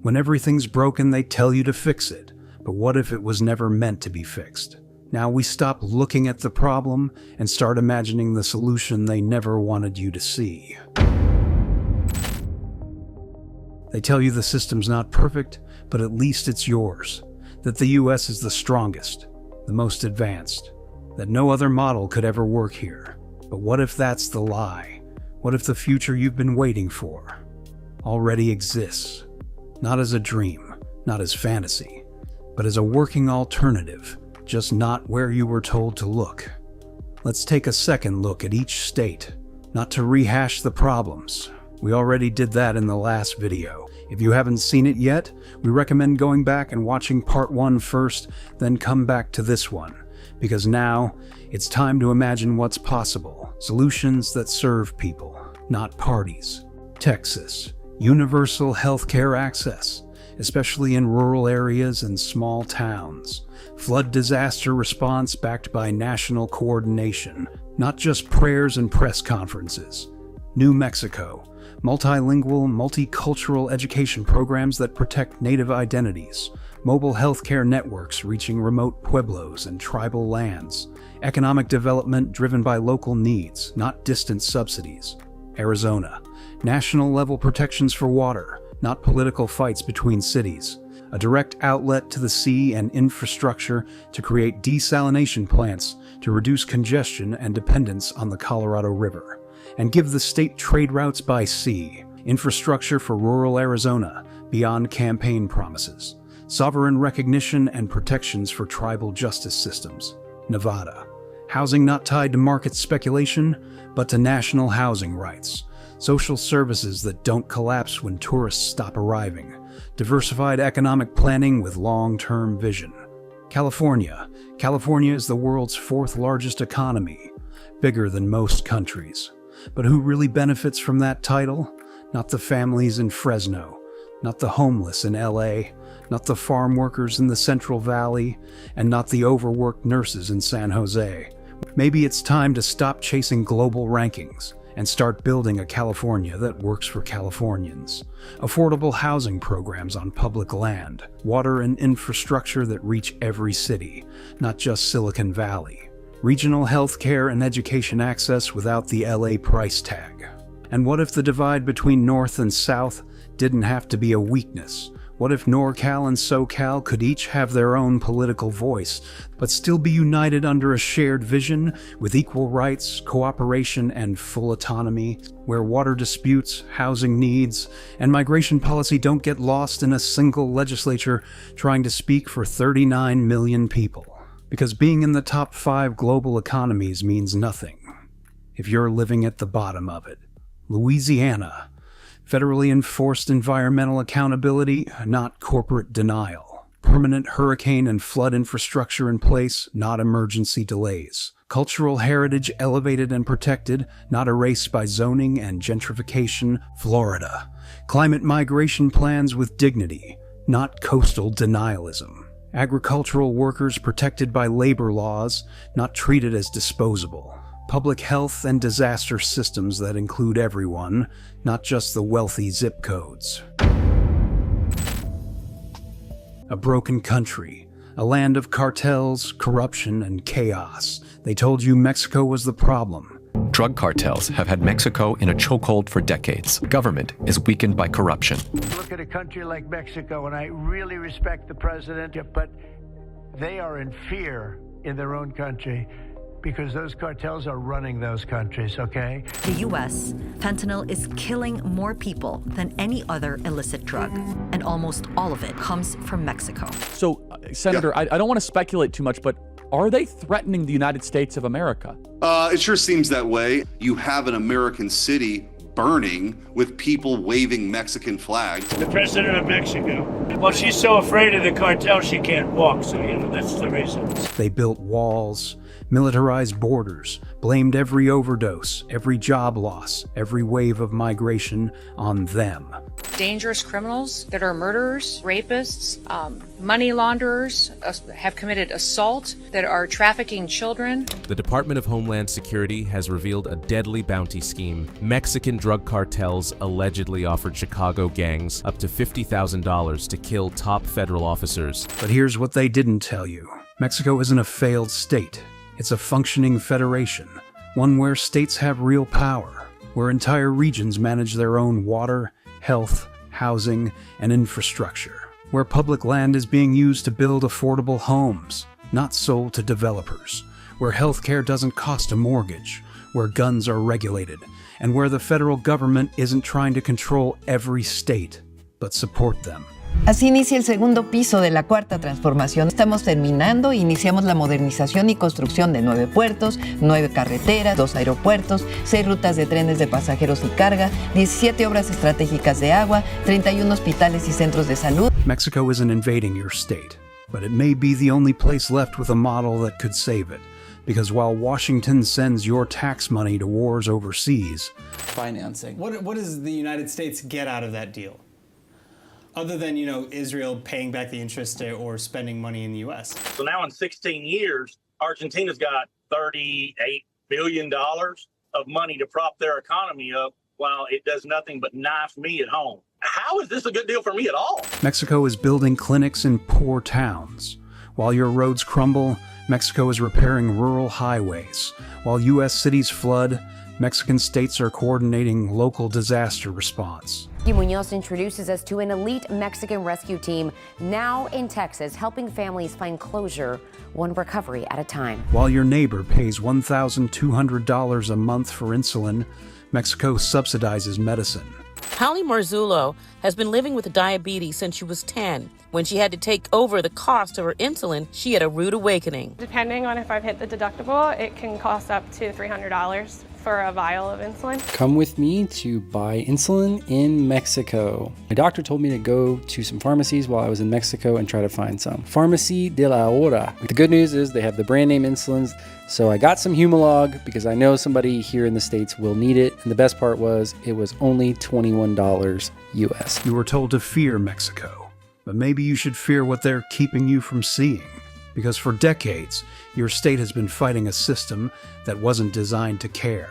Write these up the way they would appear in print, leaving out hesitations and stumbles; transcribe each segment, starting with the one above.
When everything's broken, they tell you to fix it. But what if it was never meant to be fixed? Now we stop looking at the problem and start imagining the solution they never wanted you to see. They tell you the system's not perfect, but at least it's yours. That the US is the strongest, the most advanced. That no other model could ever work here. But what if that's the lie? What if the future you've been waiting for already exists? Not as a dream, not as fantasy, but as a working alternative, just not where you were told to look. Let's take a second look at each state, not to rehash the problems. We already did that in the last video. If you haven't seen it yet, we recommend going back and watching part 1 first, then come back to this one. Because now, it's time to imagine what's possible. Solutions that serve people, not parties. Texas. Universal healthcare access, especially in rural areas and small towns. Flood disaster response backed by national coordination, not just prayers and press conferences. New Mexico. Multilingual, multicultural education programs that protect native identities. Mobile healthcare networks reaching remote pueblos and tribal lands. Economic development driven by local needs, not distant subsidies. Arizona. National-level protections for water, not political fights between cities. A direct outlet to the sea and infrastructure to create desalination plants to reduce congestion and dependence on the Colorado River. And give the state trade routes by sea. Infrastructure for rural Arizona, beyond campaign promises. Sovereign recognition and protections for tribal justice systems. Nevada. Housing not tied to market speculation, but to national housing rights. Social services that don't collapse when tourists stop arriving. Diversified economic planning with long-term vision. California. California is the world's 4th largest economy, bigger than most countries. But who really benefits from that title? Not the families in Fresno, not the homeless in LA, not the farm workers in the Central Valley, and not the overworked nurses in San Jose. Maybe it's time to stop chasing global rankings and start building a California that works for Californians. Affordable housing programs on public land, water and infrastructure that reach every city, not just Silicon Valley. Regional healthcare and education access without the LA price tag. And what if the divide between North and South didn't have to be a weakness? What if NorCal and SoCal could each have their own political voice, but still be united under a shared vision with equal rights, cooperation, and full autonomy, where water disputes, housing needs, and migration policy don't get lost in a single legislature trying to speak for 39 million people? Because being in the top 5 global economies means nothing if you're living at the bottom of it. Louisiana. Federally enforced environmental accountability, not corporate denial. Permanent hurricane and flood infrastructure in place, not emergency delays. Cultural heritage elevated and protected, not erased by zoning and gentrification. Florida. Climate migration plans with dignity, not coastal denialism. Agricultural workers protected by labor laws, not treated as disposable. Public health and disaster systems that include everyone, not just the wealthy zip codes. A broken country, a land of cartels, corruption, and chaos. They told you Mexico was the problem. Drug cartels have had Mexico in a chokehold for decades. Government is weakened by corruption. Look at a country like Mexico, and I really respect the president, but they are in fear in their own country, because those cartels are running those countries, okay? The U.S., fentanyl is killing more people than any other illicit drug, and almost all of it comes from Mexico. So, Senator, I don't want to speculate too much, but are they threatening the United States of America? It sure seems that way. You have an American city burning with people waving Mexican flags. The president of Mexico. Well, she's so afraid of the cartel she can't walk, so, that's the reason. They built walls, militarized borders, blamed every overdose, every job loss, every wave of migration on them. Dangerous criminals that are murderers, rapists, money launderers, have committed assault, that are trafficking children. The Department of Homeland Security has revealed a deadly bounty scheme. Mexican drug cartels allegedly offered Chicago gangs up to $50,000 to kill top federal officers. But here's what they didn't tell you. Mexico isn't a failed state. It's a functioning federation, one where states have real power, where entire regions manage their own water, health, housing, and infrastructure, where public land is being used to build affordable homes, not sold to developers, where healthcare doesn't cost a mortgage, where guns are regulated, and where the federal government isn't trying to control every state, but support them. Así inicia el segundo piso de la cuarta transformación. Estamos terminando, iniciamos la modernización y construcción de 9 puertos, 9 carreteras, 2 aeropuertos, 6 rutas de trenes de pasajeros y carga, 17 obras estratégicas de agua, 31 hospitales y centros de salud. Mexico isn't invading your state, but it may be the only place left with a model that could save it. Because while Washington sends your tax money to wars overseas, financing. What does the United States get out of that deal? Other than, Israel paying back the interest or spending money in the U.S. So now in 16 years, Argentina's got $38 billion of money to prop their economy up while it does nothing but knife me at home. How is this a good deal for me at all? Mexico is building clinics in poor towns. While your roads crumble, Mexico is repairing rural highways. While U.S. cities flood, Mexican states are coordinating local disaster response. Munoz introduces us to an elite Mexican rescue team now in Texas, helping families find closure one recovery at a time. While your neighbor pays $1,200 a month for insulin, Mexico subsidizes medicine. Holly Marzullo has been living with diabetes since she was 10. When she had to take over the cost of her insulin, she had a rude awakening. Depending on if I've hit the deductible, it can cost up to $300 for a vial of insulin. Come with me to buy insulin in Mexico. My doctor told me to go to some pharmacies while I was in Mexico and try to find some. Pharmacy de la Hora. The good news is they have the brand name insulins, so I got some Humalog because I know somebody here in the States will need it, and the best part was it was only $21 US. You were told to fear Mexico, but maybe you should fear what they're keeping you from seeing. Because for decades, your state has been fighting a system that wasn't designed to care.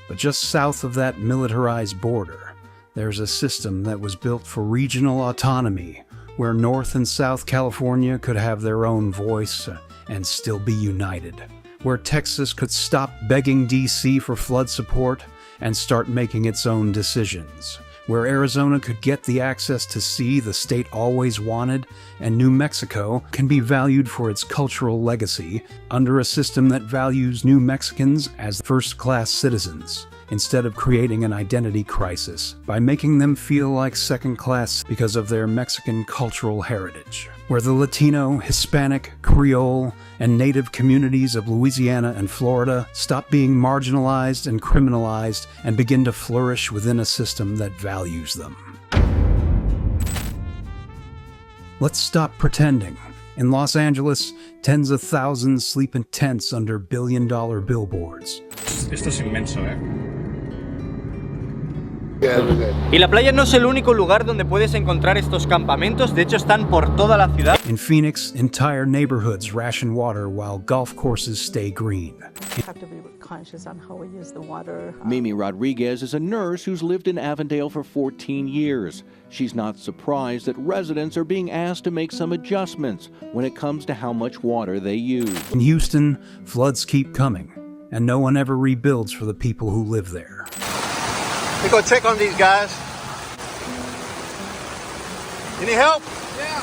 But just south of that militarized border, there's a system that was built for regional autonomy, where North and South California could have their own voice and still be united. Where Texas could stop begging D.C. for flood support and start making its own decisions. Where Arizona could get the access to sea the state always wanted, and New Mexico can be valued for its cultural legacy under a system that values New Mexicans as first-class citizens, instead of creating an identity crisis by making them feel like second-class because of their Mexican cultural heritage. Where the Latino, Hispanic, Creole, and Native communities of Louisiana and Florida stop being marginalized and criminalized and begin to flourish within a system that values them. Let's stop pretending. In Los Angeles, tens of thousands sleep in tents under billion-dollar billboards. Esto es inmenso, Y la playa no es el único lugar donde puedes encontrar estos campamentos, de hecho están por toda la ciudad. In Phoenix, entire neighborhoods ration water while golf courses stay green. We have to be conscious on how we use the water. Mimi Rodriguez is a nurse who's lived in Avondale for 14 years. She's not surprised that residents are being asked to make some adjustments when it comes to how much water they use. In Houston, floods keep coming, and no one ever rebuilds for the people who live there. We're gonna check on these guys. Any help? Yeah.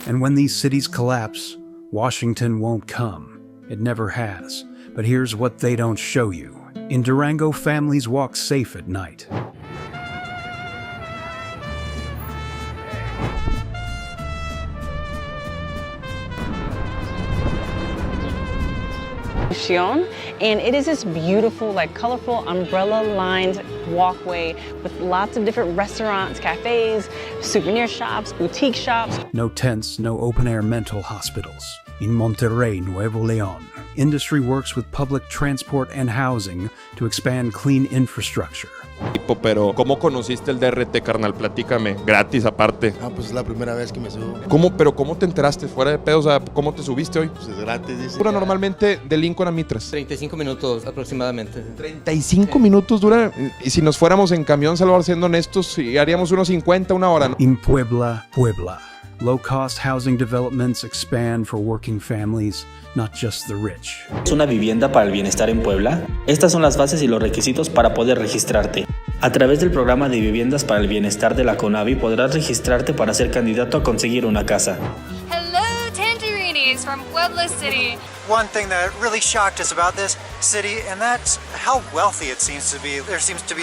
And when these cities collapse, Washington won't come. It never has. But here's what they don't show you. In Durango, families walk safe at night. And it is this beautiful, colorful umbrella-lined walkway with lots of different restaurants, cafes, souvenir shops, boutique shops. No tents, no open-air mental hospitals. In Monterrey, Nuevo León, industry works with public transport and housing to expand clean infrastructure. Pero, ¿cómo conociste el DRT, carnal? Platícame, gratis aparte. Pues es la primera vez que me subo. ¿Cómo te enteraste? Fuera de pedo, o sea, ¿cómo te subiste hoy? Pues es gratis, dice. Dura normalmente de Lincoln a Mitras. 35 minutos aproximadamente. 35 minutos dura. Y si nos fuéramos en camión, Salvador, siendo honestos, haríamos unos 50, una hora, ¿no? In Puebla, low-cost housing developments expand for working families, not just the rich. ¿Es una vivienda para el bienestar en Puebla? Estas son las bases y los requisitos para poder registrarte. A través del programa de viviendas para el bienestar de la CONAVI podrás registrarte para ser candidato a conseguir una casa. Hello, Tangerinis from Puebla City. One thing that really shocked us about this city, and that's how wealthy it seems to be. There seems to be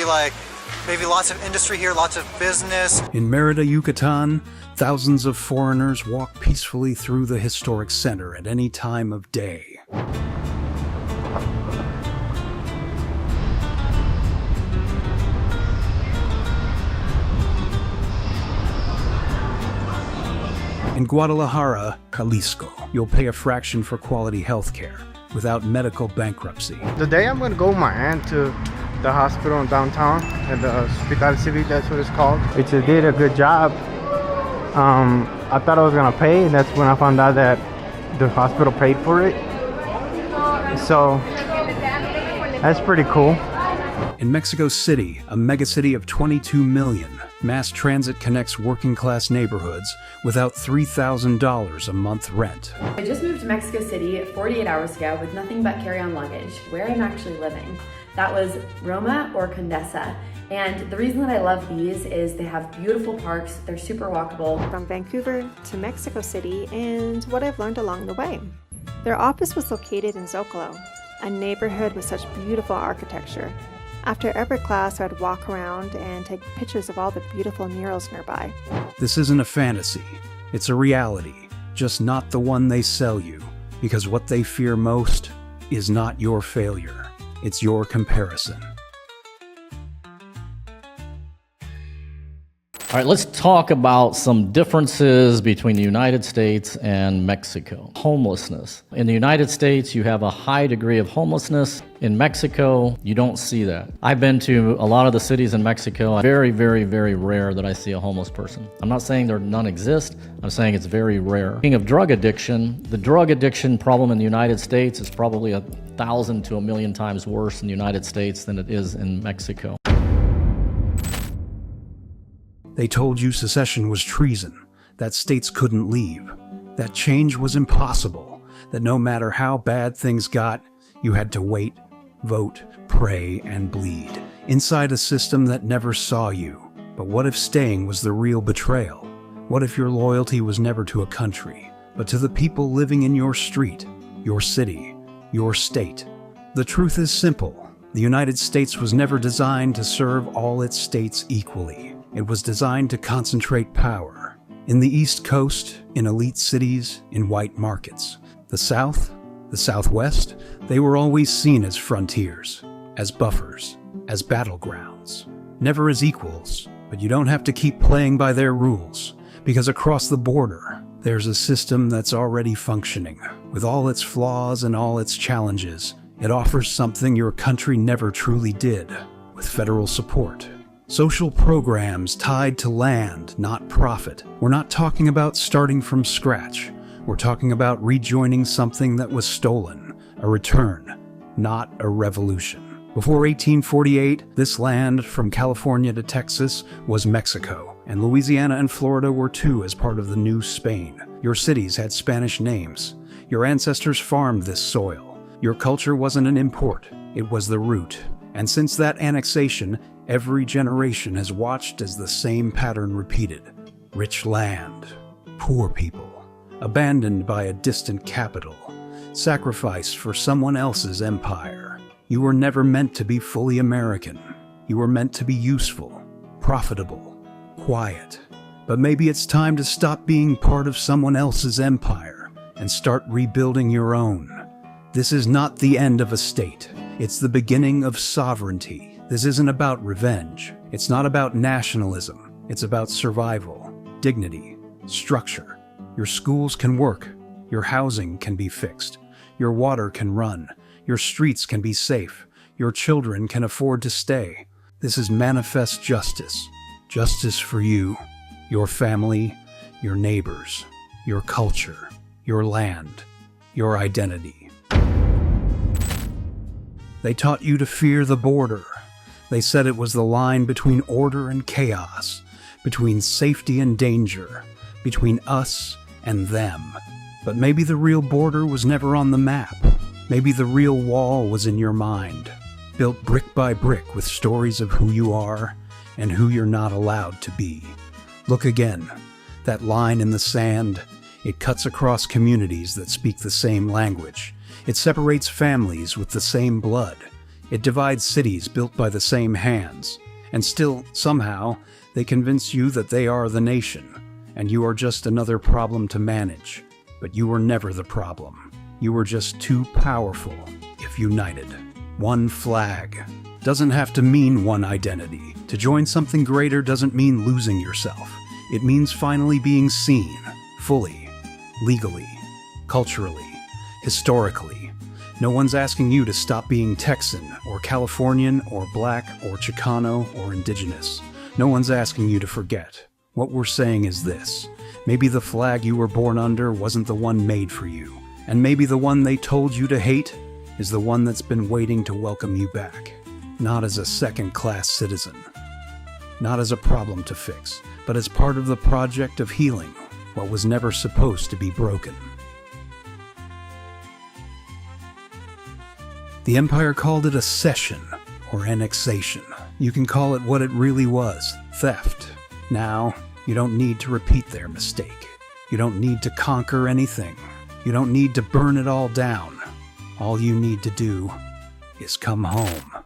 maybe lots of industry here, lots of business. In Mérida, Yucatan, thousands of foreigners walk peacefully through the historic center at any time of day. In Guadalajara, Jalisco, you'll pay a fraction for quality health care without medical bankruptcy. Today I'm going to go with my aunt to the hospital in downtown at the Hospital Civil, that's what it's called. It did a good job. I thought I was going to pay, and that's when I found out that the hospital paid for it. So that's pretty cool. In Mexico City, a megacity of 22 million, mass transit connects working-class neighborhoods without $3,000 a month rent. I just moved to Mexico City 48 hours ago with nothing but carry-on luggage, where I'm actually living. That was Roma or Condesa. And the reason that I love these is they have beautiful parks, they're super walkable. From Vancouver to Mexico City and what I've learned along the way. Their office was located in Zocalo, a neighborhood with such beautiful architecture. After every class, I'd walk around and take pictures of all the beautiful murals nearby. This isn't a fantasy, it's a reality, just not the one they sell you, because what they fear most is not your failure, it's your comparison. All right, let's talk about some differences between the United States and Mexico. Homelessness. In the United States, you have a high degree of homelessness. In Mexico, you don't see that. I've been to a lot of the cities in Mexico. Very, very, very rare that I see a homeless person. I'm not saying none exist. I'm saying it's very rare. Speaking of drug addiction, the drug addiction problem in the United States is probably 1,000 to 1,000,000 times worse in the United States than it is in Mexico. They told you secession was treason, that states couldn't leave, that change was impossible, that no matter how bad things got, you had to wait, vote, pray, and bleed, inside a system that never saw you. But what if staying was the real betrayal? What if your loyalty was never to a country, but to the people living in your street, your city, your state? The truth is simple. The United States was never designed to serve all its states equally. It was designed to concentrate power. In the East Coast, in elite cities, in white markets. The South, the Southwest, they were always seen as frontiers, as buffers, as battlegrounds. Never as equals, but you don't have to keep playing by their rules, because across the border, there's a system that's already functioning. With all its flaws and all its challenges, it offers something your country never truly did, with federal support. Social programs tied to land, not profit. We're not talking about starting from scratch. We're talking about rejoining something that was stolen, a return, not a revolution. Before 1848, this land, from California to Texas, was Mexico, and Louisiana and Florida were too as part of the new Spain. Your cities had Spanish names. Your ancestors farmed this soil. Your culture wasn't an import, it was the root. And since that annexation, every generation has watched as the same pattern repeated. Rich land, poor people, abandoned by a distant capital, sacrificed for someone else's empire. You were never meant to be fully American. You were meant to be useful, profitable, quiet. But maybe it's time to stop being part of someone else's empire and start rebuilding your own. This is not the end of a state. It's the beginning of sovereignty. This isn't about revenge. It's not about nationalism. It's about survival, dignity, structure. Your schools can work. Your housing can be fixed. Your water can run. Your streets can be safe. Your children can afford to stay. This is manifest justice. Justice for you, your family, your neighbors, your culture, your land, your identity. They taught you to fear the border. They said it was the line between order and chaos, between safety and danger, between us and them. But maybe the real border was never on the map. Maybe the real wall was in your mind, built brick by brick with stories of who you are and who you're not allowed to be. Look again. That line in the sand, it cuts across communities that speak the same language. It separates families with the same blood. It divides cities built by the same hands. And still, somehow, they convince you that they are the nation, and you are just another problem to manage. But you were never the problem. You were just too powerful if united. One flag doesn't have to mean one identity. To join something greater doesn't mean losing yourself. It means finally being seen, fully, legally, culturally, historically. No one's asking you to stop being Texan, or Californian, or Black, or Chicano, or Indigenous. No one's asking you to forget. What we're saying is this. Maybe the flag you were born under wasn't the one made for you. And maybe the one they told you to hate is the one that's been waiting to welcome you back. Not as a second-class citizen. Not as a problem to fix, but as part of the project of healing what was never supposed to be broken. The Empire called it a cession, or annexation. You can call it what it really was, theft. Now, you don't need to repeat their mistake. You don't need to conquer anything. You don't need to burn it all down. All you need to do is come home.